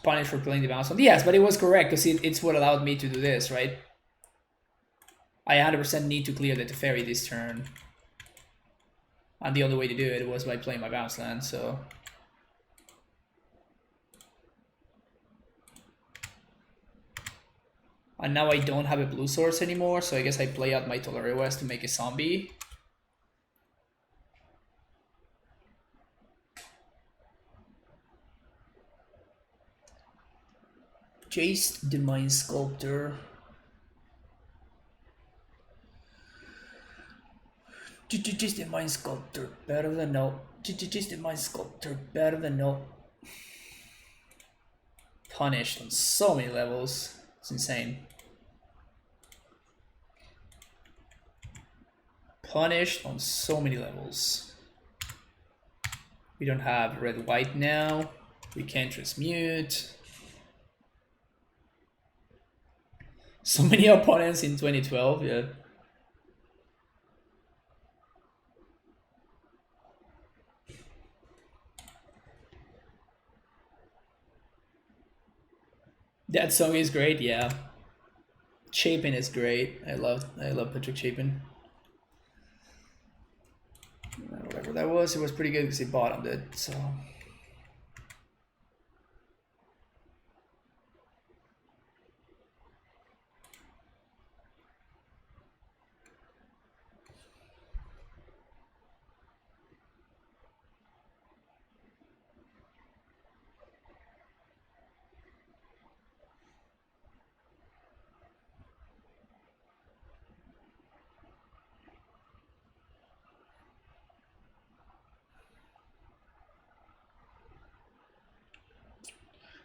Punish for playing the bounce one. Yes, but it was correct because it's what allowed me to do this, right? I 100% need to clear the Teferi this turn. And the only way to do it was by playing my bounce land, so... And now I don't have a blue source anymore, so I guess I play out my Tolari West to make a zombie. Jace the Mind Sculptor. Jace the Mind Sculptor, better than no. Jace the Mind Sculptor, better than no. Punished on so many levels. It's insane. Punished on so many levels. We don't have red-white now. We can't transmute. So many opponents in 2012, yeah. That song is great, yeah. Chapin is great. I love Patrick Chapin. Whatever that was, it was pretty good because he bottomed it, so.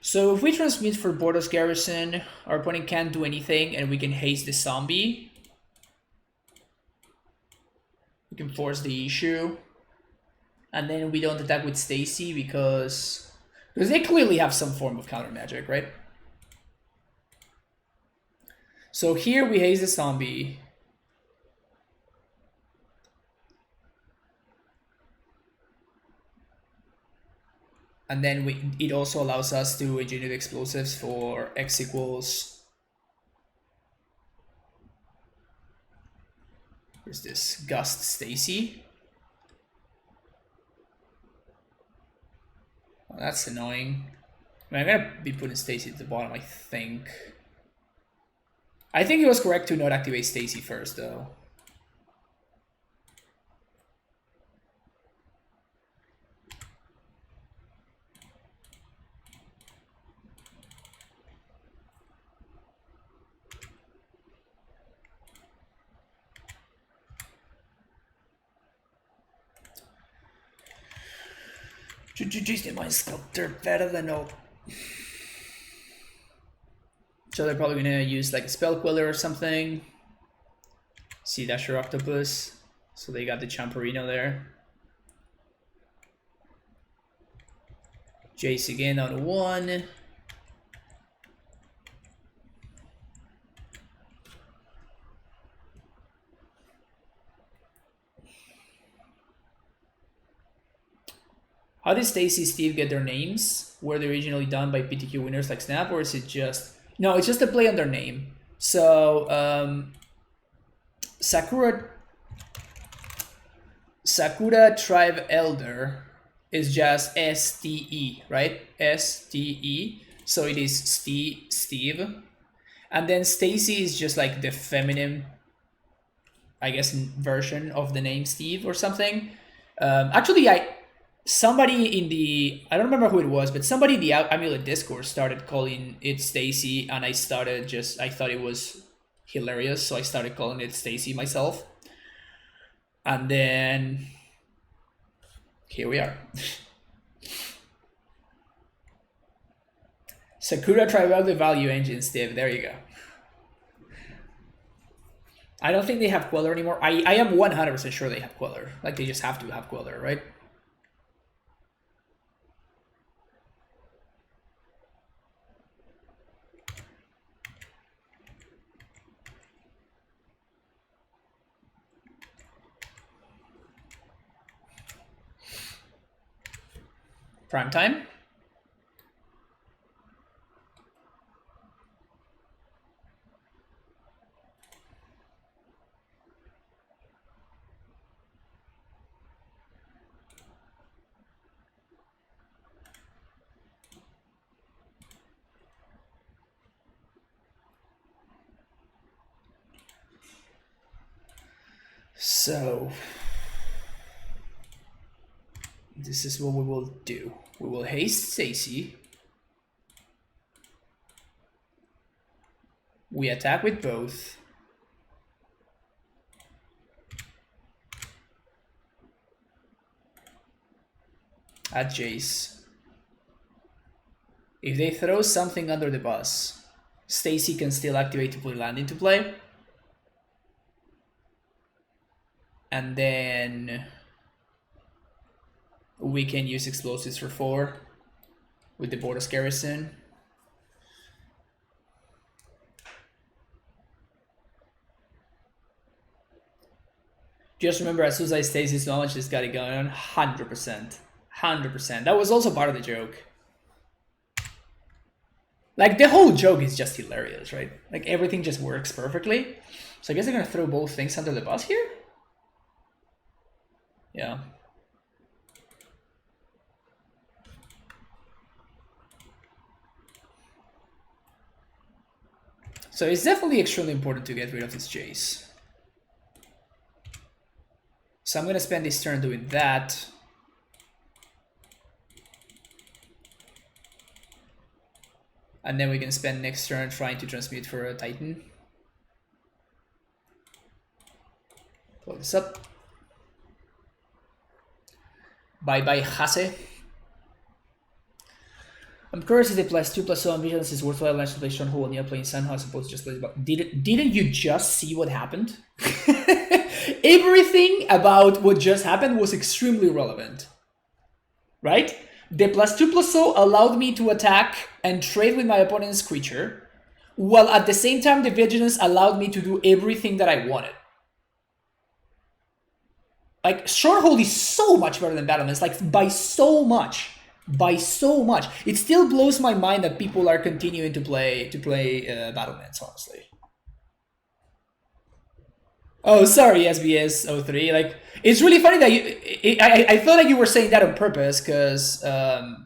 So if we transmit for Boros Garrison, our opponent can't do anything and we can haste the zombie. We can force the issue. And then we don't attack with Stacy because they clearly have some form of counter magic, right? So here we haste the zombie. And then it also allows us to engineer explosives for X equals. Where's this? Gust Stacy. Oh, that's annoying. I mean, I'm gonna be putting Stacy at the bottom, I think. I think it was correct to not activate Stacy first, though. Jace the Mind Sculptor, better than no. So they're probably gonna use like a Spell Queller or something. Sea Dasher Octopus. So they got the Champerino there. Jace again on 1. How did Stacy Steve get their names? Were they originally done by PTQ winners like Snap, or is it just... No, it's just a play on their name. So, Sakura Tribe Elder is just STE, right? STE. So it is Steve. And then Stacy is just like the feminine, I guess, version of the name Steve or something. Actually, somebody in the, I don't remember who it was, but somebody in the Amulet Discord started calling it Stacy, and I thought it was hilarious, so I started calling it Stacy myself. And then here we are. Sakura Tribal the Value Engine, Steve. There you go. I don't think they have Queller anymore. I am 100% sure they have Queller. Like, they just have to have Queller, right? Prime time. So this is what we will do. We will haste Stacy. We attack with both. At Jace. If they throw something under the bus, Stacy can still activate to put land into play. And then we can use explosives for 4 with the Boros Garrison. Just remember, as soon as I Stasis knowledge, this got it going on 100%. 100%. That was also part of the joke. Like, the whole joke is just hilarious, right? Like, everything just works perfectly. So I guess they're gonna throw both things under the bus here? Yeah. So it's definitely extremely important to get rid of this Jace. So I'm gonna spend this turn doing that. And then we can spend next turn trying to transmute for a Titan. Plug this up. Bye-bye, Hase. I'm curious if they +2/+0 on Vigilance is worthwhile lunch to play Stronghold when you're playing Sunhouse as opposed to just play. But didn't you just see what happened? Everything about what just happened was extremely relevant. Right? The +2/+0 allowed me to attack and trade with my opponent's creature, while at the same time the Vigilance allowed me to do everything that I wanted. Like, Stronghold is so much better than Battlements, like, by so much. By so much. It still blows my mind that people are continuing to play Battlements, honestly. Oh, sorry, SBS 03. Like, it's really funny that you... I thought that you were saying that on purpose, because... yeah,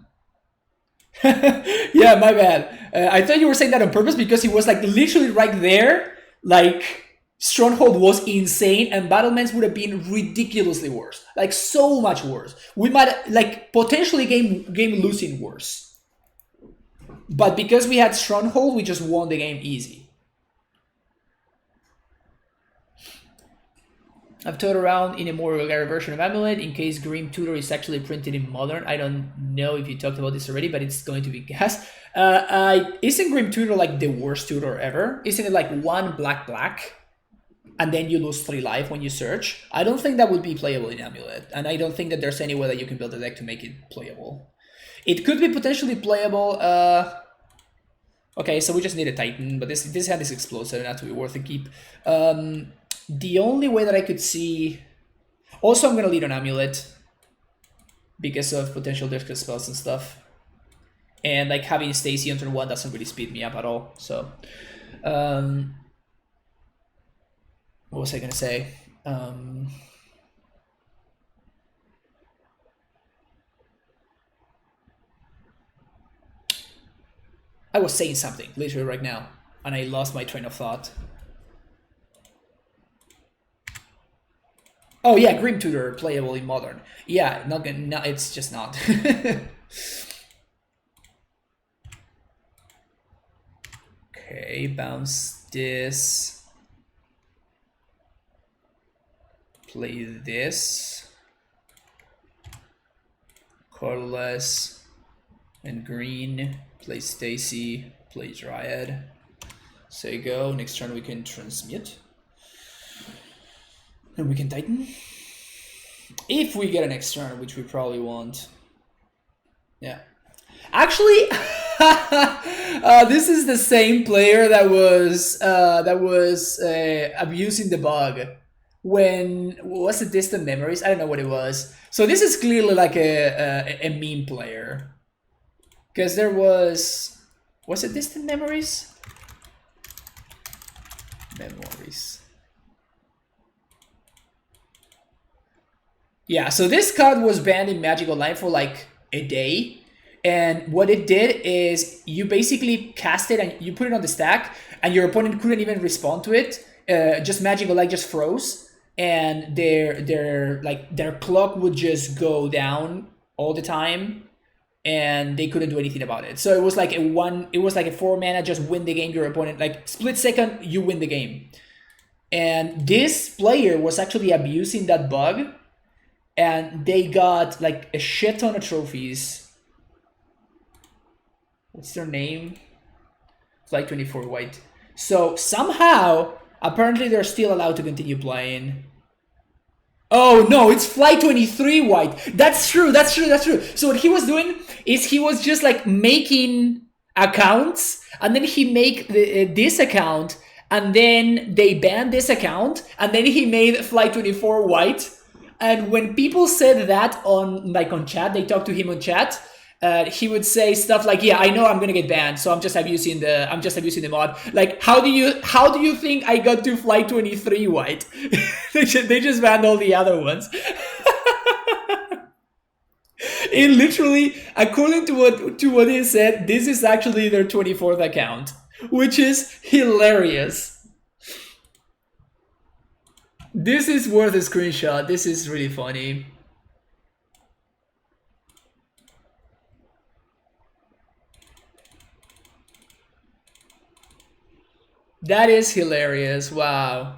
my bad. I thought you were saying that on purpose because it was, like, literally right there. Like, Stronghold was insane, and Battlements would have been ridiculously worse. Like, so much worse. We might, like, potentially game losing worse. But because we had Stronghold, we just won the game easy. I've toyed around in a more rare version of Amulet in case Grim Tutor is actually printed in Modern. I don't know if you talked about this already, but it's going to be gas. Isn't Grim Tutor like the worst tutor ever? Isn't it like 1 black, and then you lose 3 life when you search? I don't think that would be playable in Amulet, and I don't think that there's any way that you can build a deck to make it playable. It could be potentially playable. Okay, so we just need a Titan, but this hand is explosive, not to be worth a keep. The only way that I could see... Also, I'm going to lead on Amulet because of potential discus spells and stuff. And like having Stacy on turn 1 doesn't really speed me up at all. So, what was I going to say? I was saying something literally right now, and I lost my train of thought. Oh yeah, Grim Tutor playable in Modern. Yeah, not gonna. No, it's just not. Okay, bounce this. Play this. Colorless and green. Play Stacy. Play Dryad. So you go. Next turn we can transmute. And we can Titan. If we get an next turn, which we probably won't. Yeah. Actually, this is the same player that was abusing the bug when was it Distant Memories? I don't know what it was. So this is clearly like a meme player, because there was it Distant Memories? Memories. Yeah, so this card was banned in Magic Online for like a day. And what it did is you basically cast it and you put it on the stack, and your opponent couldn't even respond to it. Just Magic Online just froze. and their clock would just go down all the time, and they couldn't do anything about it. So it was like a 4 mana, just win the game, your opponent, like split second, you win the game. And this player was actually abusing that bug, and they got like a shit ton of trophies. What's their name? Flight 24 white. So somehow, apparently they're still allowed to continue playing. Oh no, it's Flight 23 white. That's true. So what he was doing is he was just like making accounts, and then he make this account, and then they banned this account, and then he made Flight 24 white. And when people said that on chat, they talked to him on chat, he would say stuff like, "Yeah, I know I'm gonna get banned, so I'm just abusing the mod." Like, how do you think I got to Flight 23 white? they just banned all the other ones. It literally, according to what he said, this is actually their 24th account, which is hilarious. This is worth a screenshot. This is really funny. That is hilarious. Wow.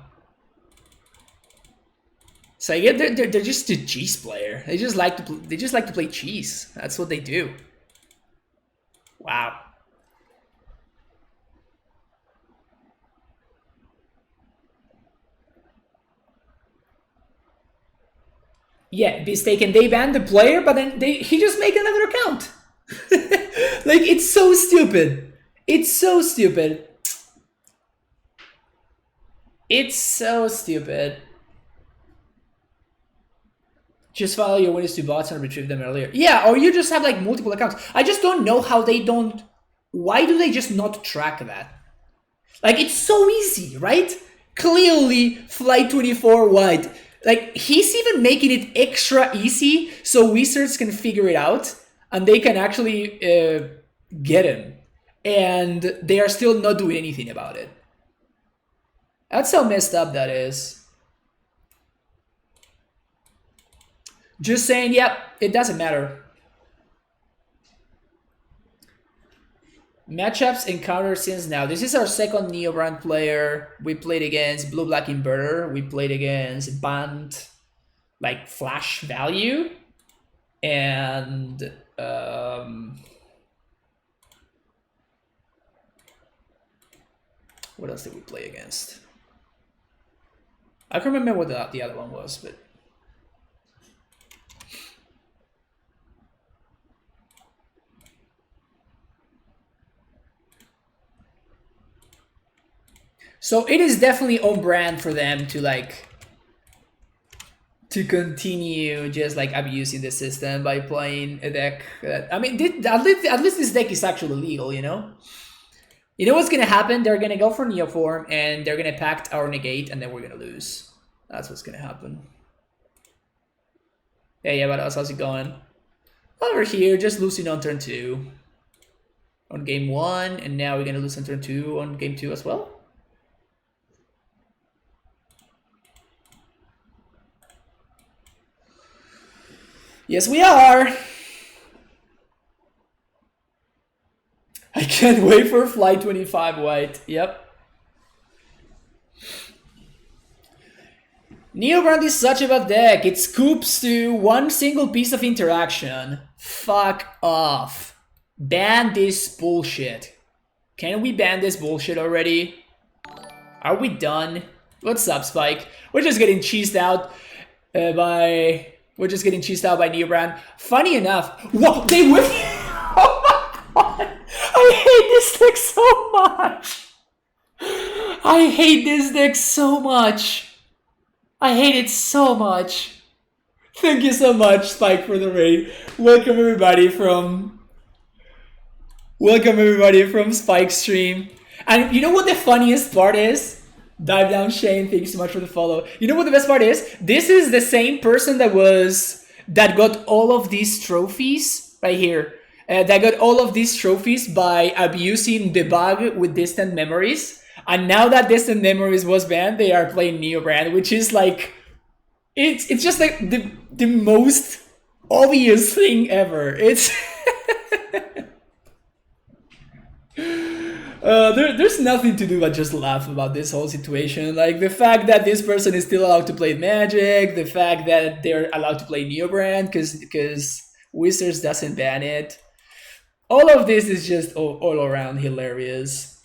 So yeah, they're just a cheese player. They just like to play cheese. That's what they do. Wow. Yeah, mistaken. They banned the player, but then he just made another account. Like, it's so stupid. It's so stupid. It's so stupid. Just follow your winners to bots and retrieve them earlier. Yeah, or you just have like multiple accounts. I just don't know how they don't. Why do they just not track that? Like, it's so easy, right? Clearly, Flight 24 white. Like, he's even making it extra easy so wizards can figure it out and they can actually get him. And they are still not doing anything about it. That's how messed up that is. Just saying, yep, it doesn't matter. Matchups encountered since now. This is our second Neobrand player. We played against Blue-Black Inverter. We played against Bant, like Flash Value. And what else did we play against? I can't remember what the other one was, but so it is definitely on brand for them to continue just like abusing the system by playing a deck that, I mean, at least this deck is actually legal, you know? You know what's gonna happen? They're gonna go for Neoform and they're gonna pact our negate and then we're gonna lose. That's what's gonna happen. Yeah, but how's it going? Over here, just losing on turn 2. On game 1, and now we're gonna lose on turn 2 on game 2 as well. Yes, we are. I can't wait for Flight 25 white. Yep. Neobrand is such a bad deck. It scoops to one single piece of interaction. Fuck off. Ban this bullshit. Can we ban this bullshit already? Are we done? What's up, Spike? We're just getting cheesed out by Neobrand. Funny enough, whoa, they whipped. Oh my god! I hate this deck so much. I hate this deck so much. I hate it so much. Thank you so much, Spike, for the raid. Welcome everybody from Spike's stream. And you know what the funniest part is? Dive down, Shane. Thank you so much for the follow. You know what the best part is? This is the same person that got all of these trophies right here. That got all of these trophies by abusing the bug with distant memories. And now that distant memories was banned, they are playing Neobrand, which is like It's just like the most obvious thing ever. It's there's nothing to do but just laugh about this whole situation. Like the fact that this person is still allowed to play Magic, the fact that they're allowed to play Neobrand because Wizards doesn't ban it. All of this is just all around hilarious.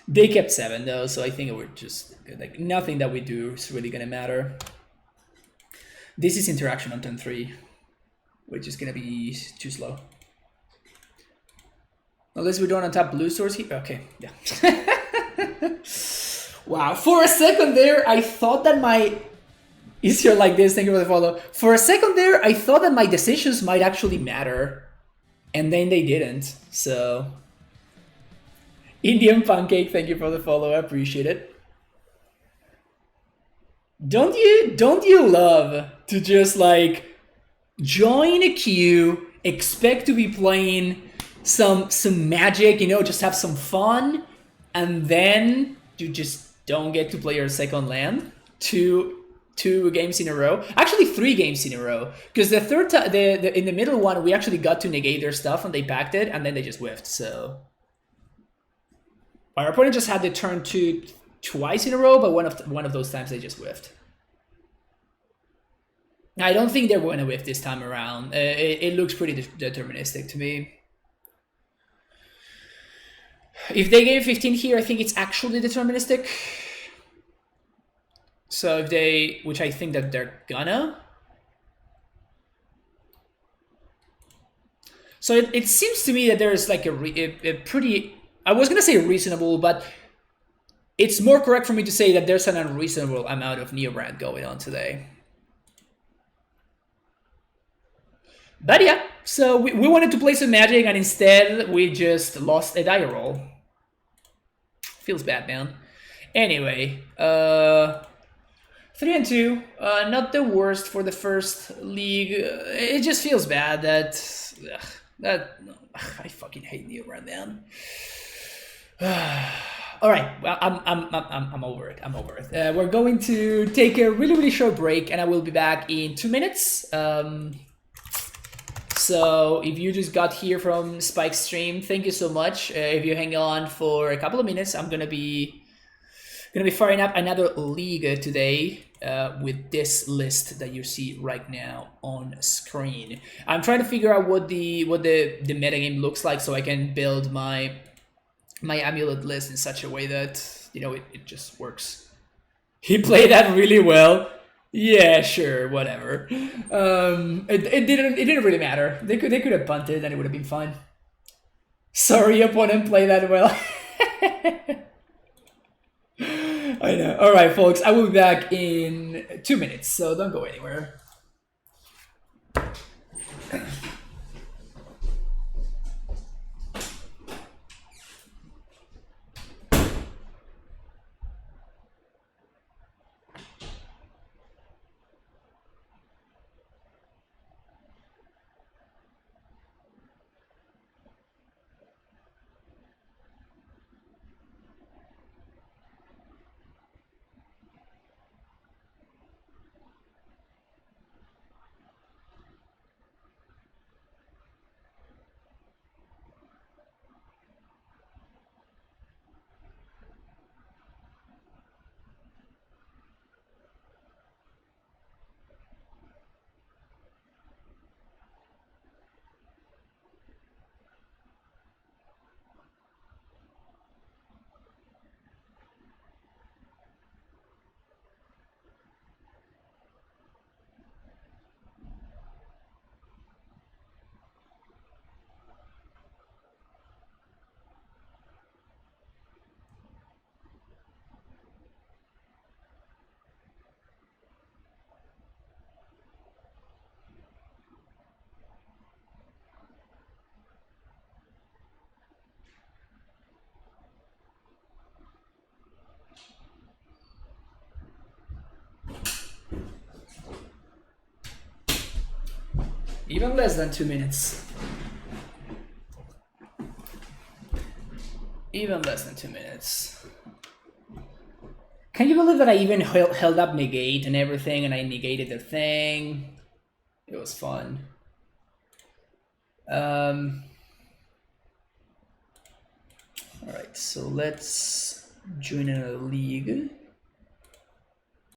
They kept 7 though, so I think it would just like nothing that we do is really gonna matter. This is interaction on turn 3, which is gonna be too slow. Unless we don't untap blue source here. Okay, yeah. Wow, for a second there, I thought that my... Easier like this, thank you for the follow. For a second there, I thought that my decisions might actually matter. And then they didn't, so... Indian Pancake, thank you for the follow, I appreciate it. Don't you love to just like join a queue, expect to be playing some Magic, you know, just have some fun, and then you just don't get to play your second land two games in a row, actually 3 games in a row, because the third time, in the middle one, we actually got to negate their stuff and they packed it, and then they just whiffed. So our opponent just had the turn 2 twice in a row, but one of those times they just whiffed. I don't think they're going to whiff this time around. It looks pretty deterministic to me. If they gain 15 here, I think it's actually deterministic. So if they, which I think that they're gonna. So it seems to me that there's like a pretty, I was gonna say reasonable, but it's more correct for me to say that there's an unreasonable amount of Neobrand going on today. But yeah, so we wanted to play some Magic, and instead we just lost a die roll. Feels bad, man. Anyway, 3 and 2, not the worst for the first league. It just feels bad that I fucking hate Neobrand, man. All right, well, I'm over it. I'm over it. We're going to take a really short break, and I will be back in 2 minutes. So if you just got here from Spike's stream, thank you so much. If you hang on for a couple of minutes, I'm gonna be firing up another league today with this list that you see right now on screen. I'm trying to figure out what the metagame looks like, so I can build my amulet list in such a way that, you know, it just works. He played that really well. Yeah, sure, whatever. It didn't really matter. They could have punted and it would have been fine. Sorry, opponent played that well. I know. All right, folks, I will be back in 2 minutes, so don't go anywhere. Even less than 2 minutes. Even less than 2 minutes. Can you believe that I even held up negate and everything, and I negated the thing? It was fun. All right, so let's join a league.